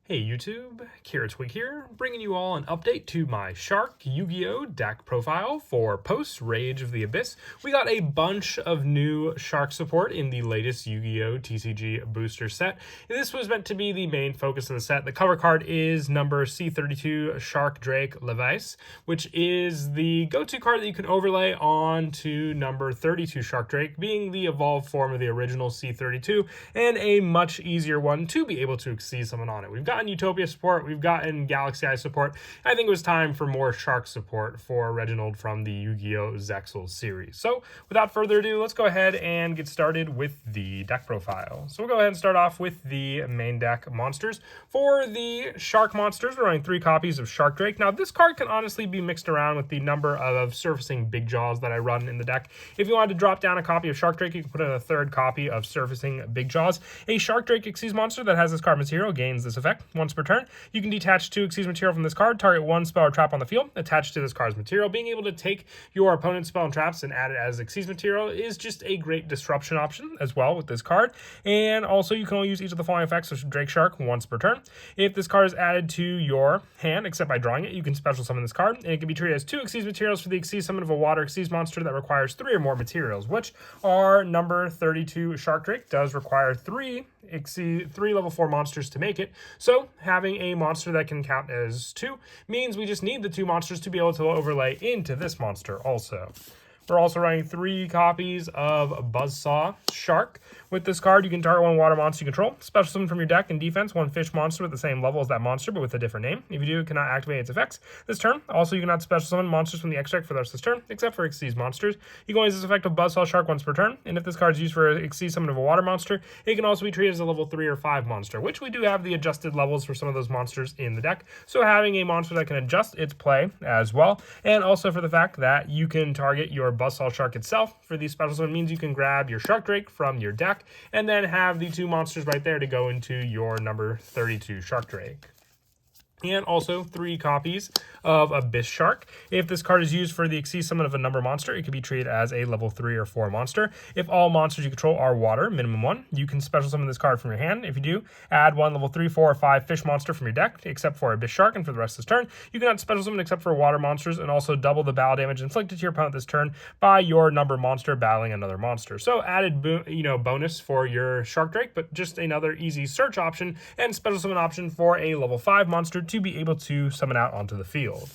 Hey YouTube, Twig here, bringing you all an update to my Shark Yu-Gi-Oh! Deck profile for post-Rage of the Abyss. We got a bunch of new Shark support in the latest Yu-Gi-Oh! TCG booster set. This was meant to be the main focus of the set. The cover card is number C32 Shark Drake Levice, which is the go-to card that you can overlay onto number 32 Shark Drake, being the evolved form of the original C32, and a much easier one to be able to exceed someone on it. We've gotten Utopia support, we've gotten Galaxy Eye support. I think it was time for more Shark support for Reginald from the Yu-Gi-Oh! Zexal series. So without further ado, let's go ahead and get started with the deck profile. So we'll go ahead and start off with the main deck monsters. For the Shark monsters, we're running 3 copies of Shark Drake. Now this card can honestly be mixed around with the number of surfacing Big Jaws that I run in the deck. If you wanted to drop down a copy of Shark Drake, you can put in a 3rd copy of surfacing Big Jaws. A Shark Drake Xyz monster that has this card material gains this effect once per turn. You can detach 2 Xyz material from this card, target 1 spell or trap on the field attached to this card's material. Being able to take your opponent's spell and traps and add it as Xyz material is just a great disruption option as well with this card. And also you can only use each of the following effects of Drake Shark once per turn. If this card is added to your hand, except by drawing it, you can special summon this card, and it can be treated as 2 Xyz materials for the Xyz summon of a water Xyz monster that requires 3 or more materials, which are number 32 Shark Drake does require 3 level 4 monsters to make it. So having a monster that can count as 2 means we just need the 2 monsters to be able to overlay into this monster also. We're also running 3 copies of Buzzsaw Shark. With this card, you can target 1 water monster you control, special summon from your deck in defense 1 fish monster with the same level as that monster, but with a different name. If you do, it cannot activate its effects this turn. Also, you cannot special summon monsters from the extract for the rest of this turn, except for Xyz monsters. You can only use this effect of Buzzsaw Shark once per turn, and if this card is used for a Xyz summon of a water monster, it can also be treated as a level 3 or 5 monster, which we do have the adjusted levels for some of those monsters in the deck. So having a monster that can adjust its play as well, and also for the fact that you can target your Buzzsaw Shark itself for these special summon means you can grab your Shark Drake from your deck and then have the 2 monsters right there to go into your number 32 Shark Drake. And also 3 copies of Abyss Shark. If this card is used for the Xyz summon of a number monster, it can be treated as a level 3 or 4 monster. If all monsters you control are water, minimum 1, you can special summon this card from your hand. If you do, add 1 level 3, 4, or 5 fish monster from your deck, except for Abyss Shark, and for the rest of this turn, you cannot special summon except for water monsters, and also double the battle damage inflicted to your opponent this turn by your number monster battling another monster. So added bonus for your Shark Drake, but just another easy search option and special summon option for a level 5 monster to be able to summon out onto the field.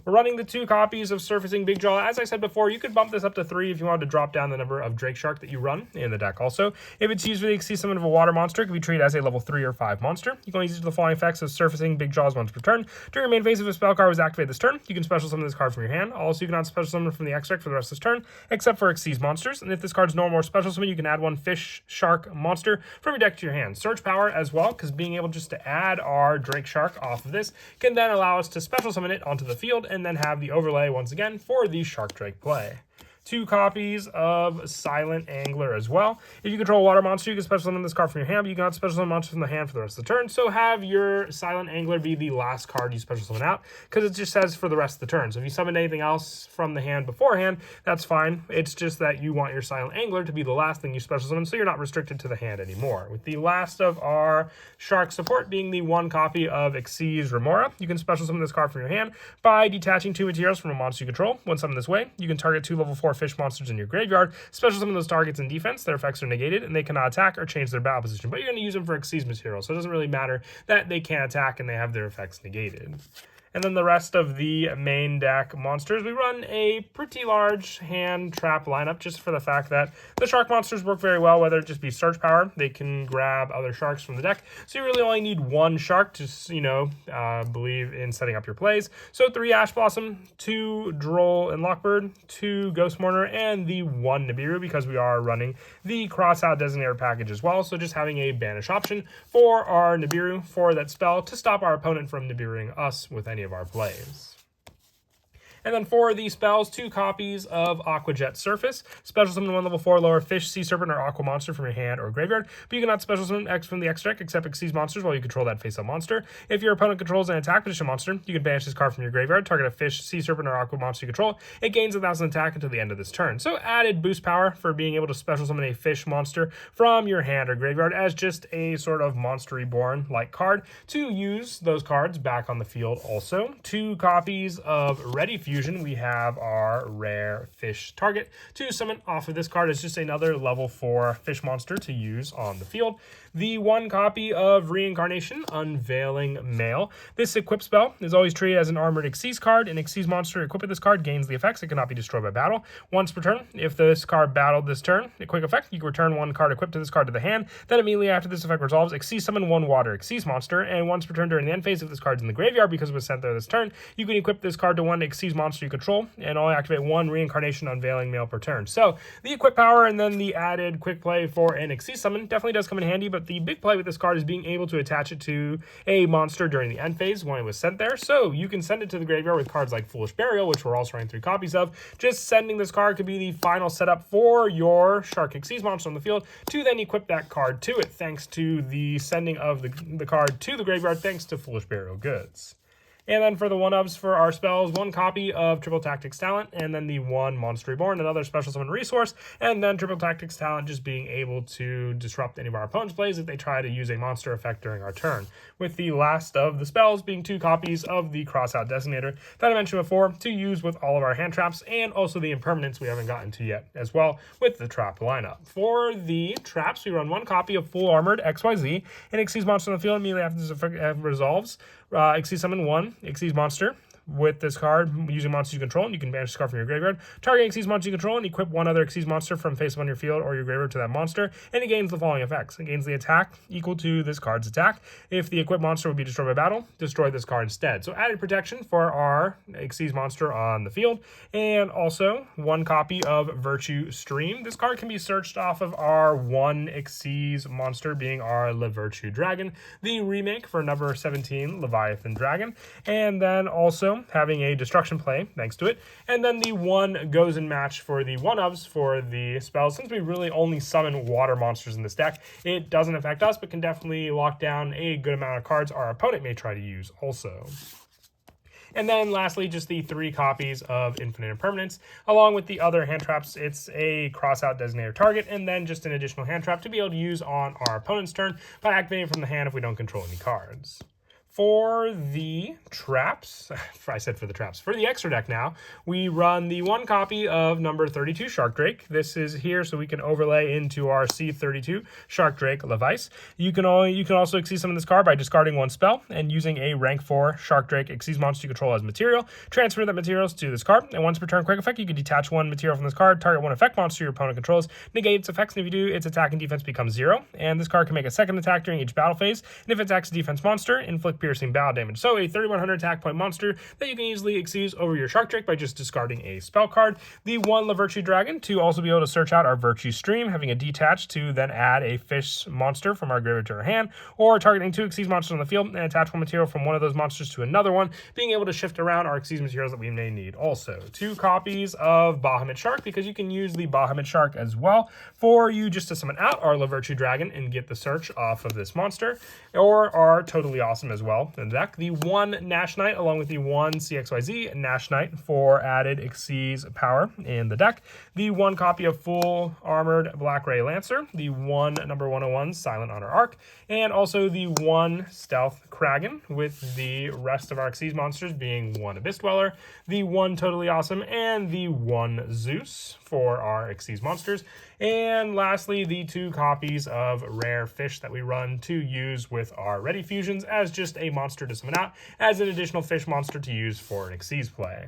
We're running the 2 copies of Surfacing Big Jaw. As I said before, you could bump this up to 3 if you wanted to drop down the number of Drake Shark that you run in the deck also. If it's used for the Xyz summon of a water monster, it can be treated as a level 3 or 5 monster. You can only use the following effects of Surfacing Big Jaws once per turn. During your main phase, if a spell card was activated this turn, you can special summon this card from your hand. Also, you cannot special summon from the extract for the rest of this turn, except for Xyz monsters. And if this card is normal or special summon, you can add 1 fish shark monster from your deck to your hand. Search power as well, because being able just to add our Drake Shark off of this can then allow us to special summon it onto the field and then have the overlay once again for the Shark Drake play. 2 copies of Silent Angler as well. If you control a water monster, you can special summon this card from your hand, but you cannot special summon monsters from the hand for the rest of the turn. So have your Silent Angler be the last card you special summon out, because it just says for the rest of the turn. So if you summon anything else from the hand beforehand, that's fine. It's just that you want your Silent Angler to be the last thing you special summon, so you're not restricted to the hand anymore. With the last of our Shark support being the 1 copy of Xyz Remora, you can special summon this card from your hand by detaching 2 materials from a monster you control. When summoned this way, you can target 2 level 4 fish monsters in your graveyard, special summon those targets in defense, their effects are negated, and they cannot attack or change their battle position, but you're going to use them for Xyz material, so it doesn't really matter that they can't attack and they have their effects negated. And then the rest of the main deck monsters, we run a pretty large hand trap lineup just for the fact that the shark monsters work very well, whether it just be search power, they can grab other sharks from the deck. So you really only need 1 shark to, believe in setting up your plays. So 3 Ash Blossom, 2 Droll and Lockbird, 2 Ghost Mourner, and the 1 Nibiru, because we are running the Crossout Designator package as well. So just having a banish option for our Nibiru for that spell to stop our opponent from Nibiruing us with any of our plays. And then for the spells, 2 copies of Aqua Jet Surface. Special summon 1 level 4 lower fish, sea serpent, or aqua monster from your hand or graveyard. But you cannot special summon X from the X deck except Xyz monsters while you control that face-up monster. If your opponent controls an attack position monster, you can banish this card from your graveyard, target a fish, sea serpent, or aqua monster you control. It gains 1,000 attack until the end of this turn. So added boost power for being able to special summon a fish monster from your hand or graveyard as just a sort of Monster Reborn like card to use those cards back on the field also. 2 copies of Ready Fusion. We have our rare fish target to summon off of this card as just another level 4 fish monster to use on the field. The 1 copy of Reincarnation, Unveiling Male. This equip spell is always treated as an armored Xyz card. An Xyz monster equipped with this card gains the effects. It cannot be destroyed by battle. Once per turn, if this card battled this turn, a quick effect, you can return 1 card equipped to this card to the hand. Then immediately after this effect resolves, Xyz summon 1 water Xyz monster. And once per turn during the end phase, if this card's in the graveyard because it was sent there this turn, you can equip this card to 1 Xyz monster you control and only activate 1 Reincarnation Unveiling Male per turn. So the equip power and then the added quick play for an Xyz summon definitely does come in handy, but the big play with this card is being able to attach it to a monster during the end phase when it was sent there. So you can send it to the graveyard with cards like Foolish Burial, which we're also running 3 copies of. Just sending this card could be the final setup for your Shark Xyz monster on the field to then equip that card to it, thanks to the sending of the card to the graveyard, thanks to Foolish Burial goods. And then for the 1-ups for our spells, 1 copy of Triple Tactics Talent, and then the 1 Monster Reborn, another special summon resource, and then Triple Tactics Talent just being able to disrupt any of our opponent's plays if they try to use a monster effect during our turn. With the last of the spells being 2 copies of the Crossout Designator that I mentioned before to use with all of our hand traps, and also the impermanence we haven't gotten to yet as well with the trap lineup. For the traps, we run 1 copy of Full Armored XYZ, and Xyz monster on the field immediately after this effect resolves. Xyz summon 1 Xyz monster with this card using monsters you control, and you can banish this card from your graveyard. Target Xyz monster you control and equip 1 other Xyz monster from face up on your field or your graveyard to that monster, and it gains the following effects. It gains the attack equal to this card's attack. If the equipped monster would be destroyed by battle, destroy this card instead. So added protection for our Xyz monster on the field, and also 1 copy of Virtue Stream. This card can be searched off of our 1 Xyz monster being our Le Virtue Dragon, the remake for number 17 Leviathan Dragon, and then also having a destruction play thanks to it, and then the 1 goes in match for the 1-ups for the spells. Since we really only summon water monsters in this deck, it doesn't affect us but can definitely lock down a good amount of cards our opponent may try to use also. And then lastly, just the 3 copies of Infinite Impermanence. Along with the other hand traps, it's a Crossout Designator target, and then just an additional hand trap to be able to use on our opponent's turn by activating from the hand if we don't control any cards. For the traps, for the extra deck now, we run the 1 copy of number 32 Shark Drake. This is here so we can overlay into our C32 Shark Drake Levice. You can also Xyz summon this card by discarding 1 spell and using a rank 4 Shark Drake Xyz monster you control as material. Transfer that materials to this card, and once per turn quick effect, you can detach 1 material from this card, target 1 effect monster your opponent controls, negate its effects, and if you do, its attack and defense becomes 0. And this card can make a second attack during each battle phase, and if it attacks a defense monster, inflict piercing battle damage. So a 3100 attack point monster that you can easily Xyz over your Shark Drake by just discarding a spell card. The 1 Le Virtue Dragon to also be able to search out our Virtue Stream, having a detach to then add a fish monster from our graveyard to our hand, or targeting 2 Xyz monsters on the field and attach 1 material from one of those monsters to another one, being able to shift around our Xyz materials that we may need. Also, 2 copies of Bahamut Shark, because you can use the Bahamut Shark as well for you just to summon out our Le Virtue Dragon and get the search off of this monster, or are totally awesome as well in the deck. The 1 Nash Knight along with the 1 CXYZ Nash Knight for added Xyz power in the deck. The 1 copy of Full Armored Black Ray Lancer. The 1 number 101 Silent Honor Arc. And also the 1 Stealth Kraken with the rest of our Xyz monsters being 1 Abyss Dweller, the 1 Totally Awesome, and the 1 Zeus for our Xyz monsters. And lastly, the 2 copies of Rare Fish that we run to use with our Ready Fusions as just a monster to summon out as an additional fish monster to use for an Xyz play.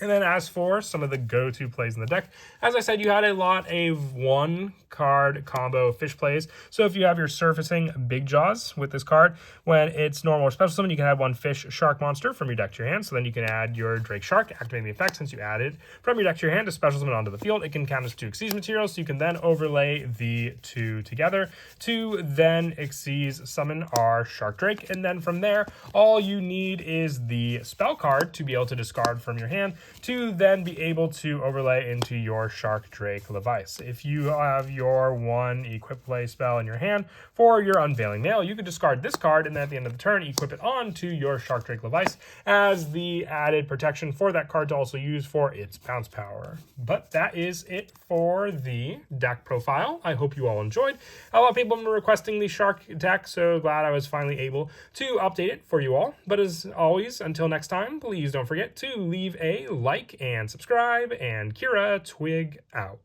And then as for some of the go-to plays in the deck, as I said, you had a lot of one-card combo fish plays. So if you have your Surfacing Big Jaws with this card, when it's normal or special summon, you can add one fish shark monster from your deck to your hand. So then you can add your Drake Shark, activating the effect since you added from your deck to your hand to special summon onto the field. It can count as 2 Xyz materials, so you can then overlay the 2 together to then Xyz summon our Shark Drake. And then from there, all you need is the spell card to be able to discard from your hand to then be able to overlay into your Shark Drake Levice. If you have your one equip play spell in your hand for your Unveiling Mail, you can discard this card and then at the end of the turn equip it onto your Shark Drake Levice as the added protection for that card to also use for its bounce power. But that is it for the deck profile. I hope you all enjoyed. A lot of people were requesting the Shark deck, so glad I was finally able to update it for you all. But as always, until next time, please don't forget to leave a like and subscribe, and Kira Twig out.